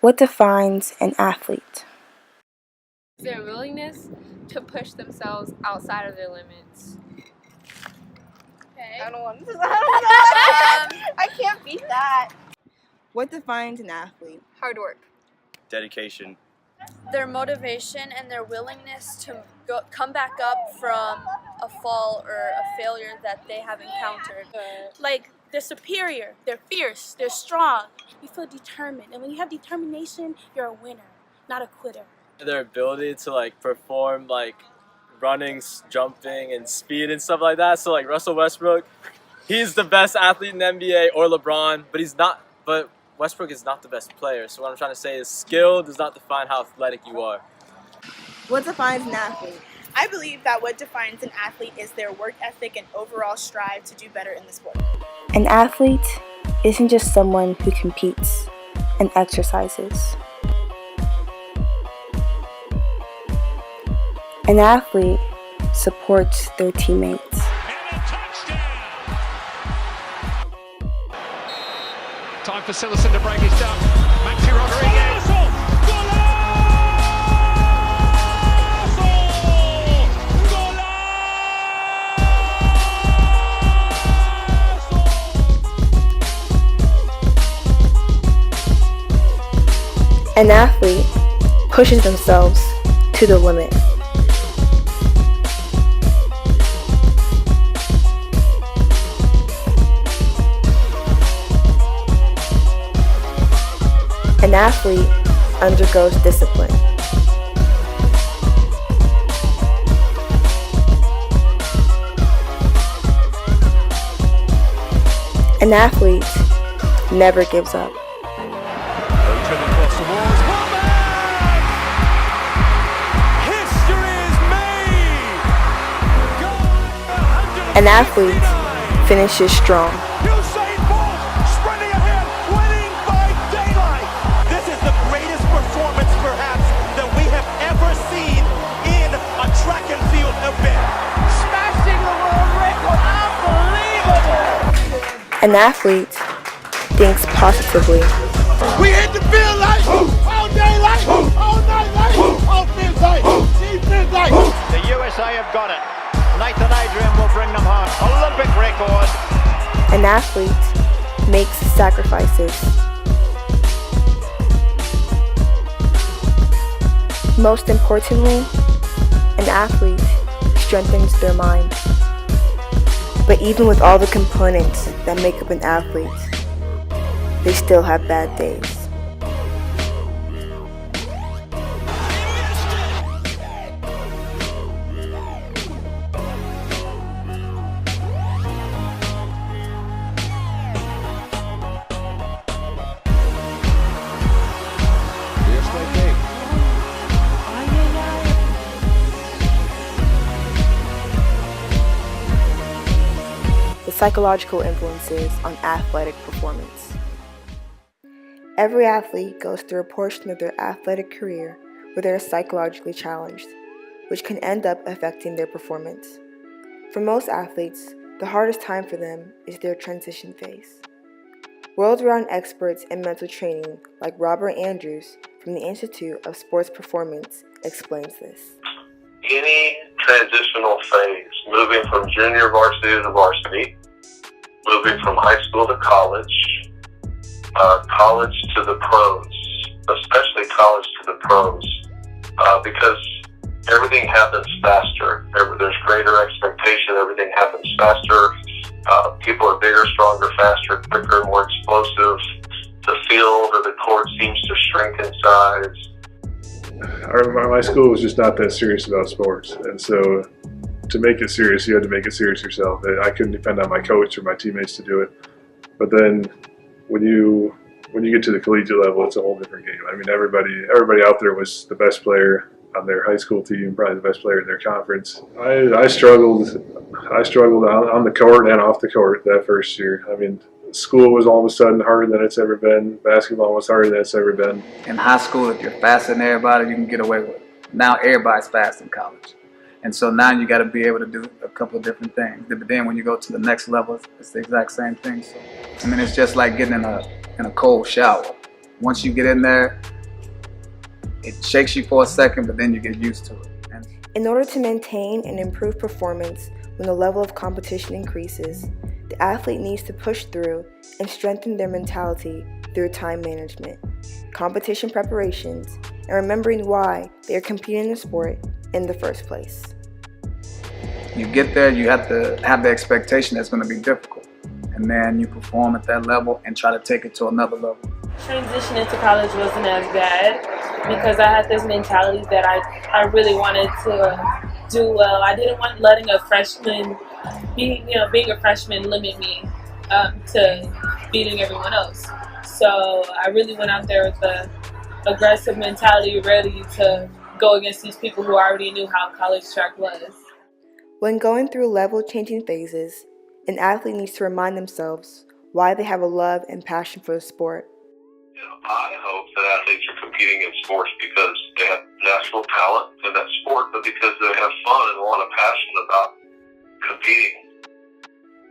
What defines an athlete? Their willingness to push themselves outside of their limits. Okay. I don't want to. I can't beat that. What defines an athlete? Hard work. Dedication. Their motivation and their willingness to come back up from a fall or a failure that they have encountered. Like, they're superior, they're fierce, they're strong. You feel determined, and when you have determination, you're a winner, not a quitter. Their ability to perform running, jumping, and speed and stuff like that. So Russell Westbrook, he's the best athlete in the NBA, or LeBron, but he's not. But Westbrook is not the best player. So what I'm trying to say is skill does not define how athletic you are. What defines an athlete? I believe that what defines an athlete is their work ethic and overall strive to do better in the sport. An athlete isn't just someone who competes and exercises. An athlete supports their teammates. Time for Silerson to break his down. Maxi Rodriguez. An athlete pushes themselves to the limit. An athlete undergoes discipline. An athlete never gives up. An athlete finishes strong. Usain Bolt sprinting ahead, winning by daylight. This is the greatest performance perhaps that we have ever seen in a track and field event. Smashing the world record, unbelievable. An athlete thinks positively. We hit the field like all day like all night like offense like defense like. The USA have got it. Nathan Adrian will bring them home. Olympic record. An athlete makes sacrifices. Most importantly, an athlete strengthens their mind. But even with all the components that make up an athlete, they still have bad days. The psychological influences on athletic performance. Every athlete goes through a portion of their athletic career where they are psychologically challenged, which can end up affecting their performance. For most athletes, the hardest time for them is their transition phase. World-renowned experts in mental training like Robert Andrews from the Institute of Sports Performance explains this. Any transitional phase, moving from junior varsity to varsity, moving from high school to college, college to the pros, especially college to the pros, because everything happens faster. There's greater expectation. Everything happens faster. People are bigger, stronger, faster, quicker, more explosive. The field or the court seems to shrink in size. My school was just not that serious about sports, and so to make it serious, you had to make it serious yourself. I couldn't depend on my coach or my teammates to do it. But then when you get to the collegiate level, it's a whole different game. I mean, everybody out there was the best player on their high school team, probably the best player in their conference. I struggled on the court and off the court that first year. I mean, school was all of a sudden harder than it's ever been. Basketball was harder than it's ever been. In high school, if you're faster than everybody, you can get away with it. Now everybody's fast in college. And so now you got to be able to do a couple of different things. But then when you go to the next level, it's the exact same thing. So, I mean, it's just like getting in a cold shower. once you get in there, it shakes you for a second, but then you get used to it. And in order to maintain and improve performance when the level of competition increases, the athlete needs to push through and strengthen their mentality through time management, competition preparations, and remembering why they are competing in the sport in the first place. You get there, you have to have the expectation that's going to be difficult. And then you perform at that level and try to take it to another level. Transitioning to college wasn't as bad because I had this mentality that I really wanted to do well. I didn't want letting a freshman, being a freshman limit me to beating everyone else. So I really went out there with the aggressive mentality, ready to go against these people who already knew how college track was. When going through level-changing phases, an athlete needs to remind themselves why they have a love and passion for the sport. I hope that athletes are competing in sports because they have natural talent in that sport, but because they have fun and want a passion about competing.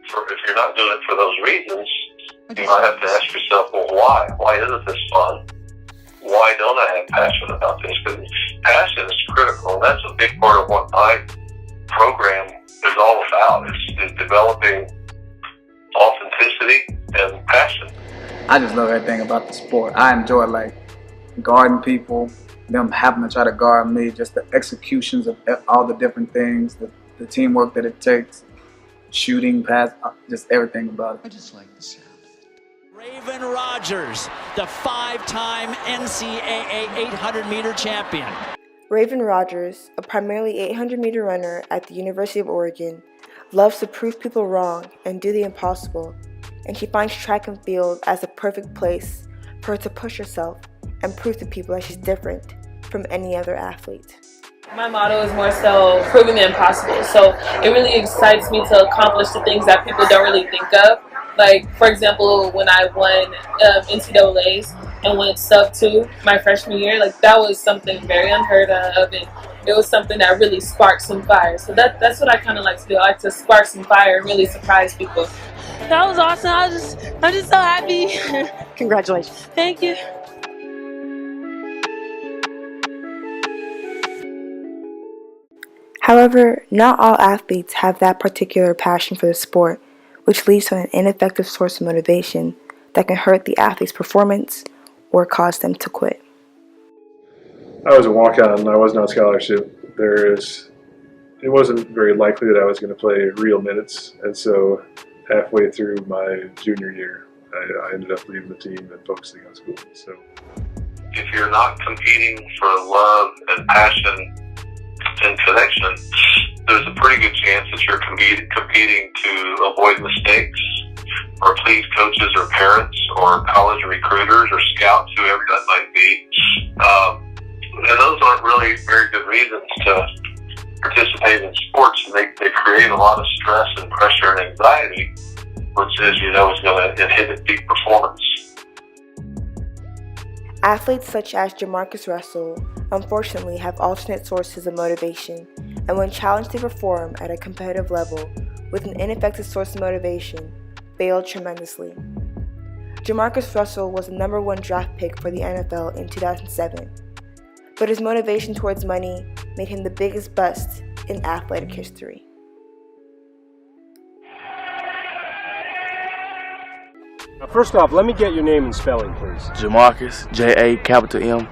If you're not doing it for those reasons, you might have to ask yourself, well, why? Why isn't this fun? Why don't I have passion about this? Because passion is critical, and that's a big part of what my program is all about, is developing authenticity and passion. I just love everything about the sport. I enjoy like guarding people, them having to try to guard me, just the executions of all the different things, the teamwork that it takes, shooting, pass, just everything about it. I just like the sound. Raven Rogers, the 5-time NCAA 800-meter champion. Raven Rogers, a primarily 800-meter runner at the University of Oregon, loves to prove people wrong and do the impossible, and she finds track and field as a perfect place for her to push herself and prove to people that she's different from any other athlete. My motto is more so proving the impossible, so it really excites me to accomplish the things that people don't really think of. Like, for example, when I won NCAAs and went sub-2 my freshman year, like that was something very unheard of, and it was something that really sparked some fire. So that's what I kind of like to do. I like to spark some fire and really surprise people. That was awesome. I'm just so happy. Congratulations. Thank you. However, not all athletes have that particular passion for the sport, which leads to an ineffective source of motivation that can hurt the athlete's performance or cause them to quit. I was a walk-on. I was not scholarship. It wasn't very likely that I was going to play real minutes, and so halfway through my junior year, I ended up leaving the team and focusing on school. So, if you're not competing for love and passion and connection, there's a pretty good chance that you're competing to avoid mistakes or please coaches or parents or college recruiters or scouts, whoever that might be. And those aren't really very good reasons to participate in sports. And they create a lot of stress and pressure and anxiety, which, as you know, is going to inhibit peak performance. Athletes such as Jamarcus Russell unfortunately have alternate sources of motivation, and when challenged to perform at a competitive level with an ineffective source of motivation, failed tremendously. Jamarcus Russell was the #1 draft pick for the NFL in 2007, but his motivation towards money made him the biggest bust in athletic history. Now, first off, let me get your name and spelling, please. Jamarcus, J-A-M-A-R-C-U-S,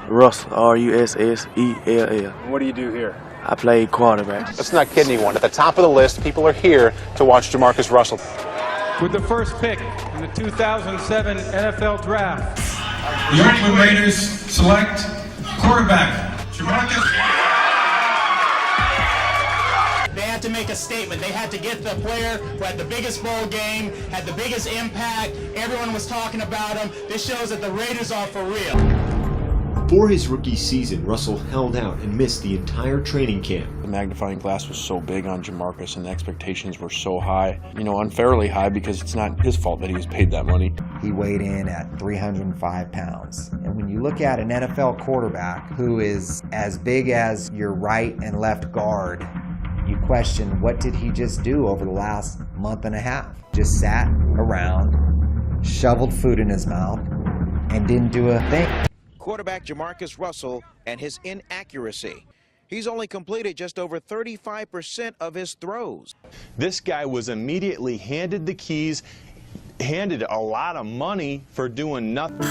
Russell, R-U-S-S-E-L-L. What do you do here? I play quarterback. Let's not kid anyone. At the top of the list, people are here to watch Jamarcus Russell. With the first pick in the 2007 NFL Draft, the Oakland Raiders select quarterback Jamarcus. They had to make a statement. They had to get the player who had the biggest bowl game, had the biggest impact. Everyone was talking about him. This shows that the Raiders are for real. For his rookie season, Russell held out and missed the entire training camp. The magnifying glass was so big on Jamarcus and the expectations were so high, unfairly high, because it's not his fault that he was paid that money. He weighed in at 305 pounds. And when you look at an NFL quarterback who is as big as your right and left guard, you question, what did he just do over the last month and a half? Just sat around shoveled food in his mouth, and didn't do a thing. Quarterback Jamarcus Russell and his inaccuracy. He's only completed just over 35% of his throws. This guy was immediately handed the keys, handed a lot of money for doing nothing.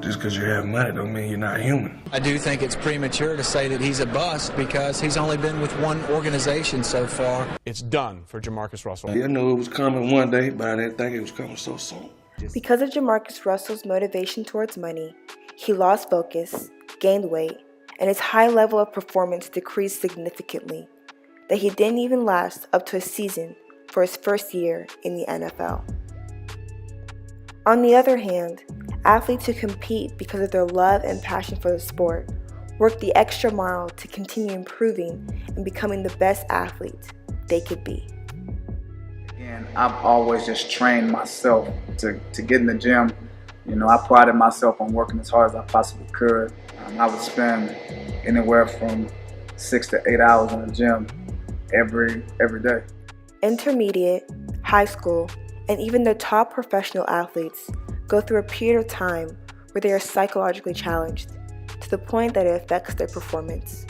Just because you have money don't mean you're not human. I do think it's premature to say that he's a bust because he's only been with one organization so far. It's done for Jamarcus Russell. I knew it was coming one day, but I didn't think it was coming so soon. Because of Jamarcus Russell's motivation towards money, he lost focus, gained weight, and his high level of performance decreased significantly, that he didn't even last up to a season for his first year in the NFL. On the other hand, athletes who compete because of their love and passion for the sport work the extra mile to continue improving and becoming the best athletes they could be. Again, I've always just trained myself to get in the gym. You know, I prided myself on working as hard as I possibly could. I would spend anywhere from 6 to 8 hours in the gym every day. Intermediate, high school, and even the top professional athletes go through a period of time where they are psychologically challenged to the point that it affects their performance.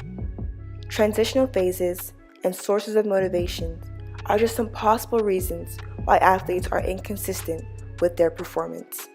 Transitional phases and sources of motivation are just some possible reasons why athletes are inconsistent with their performance.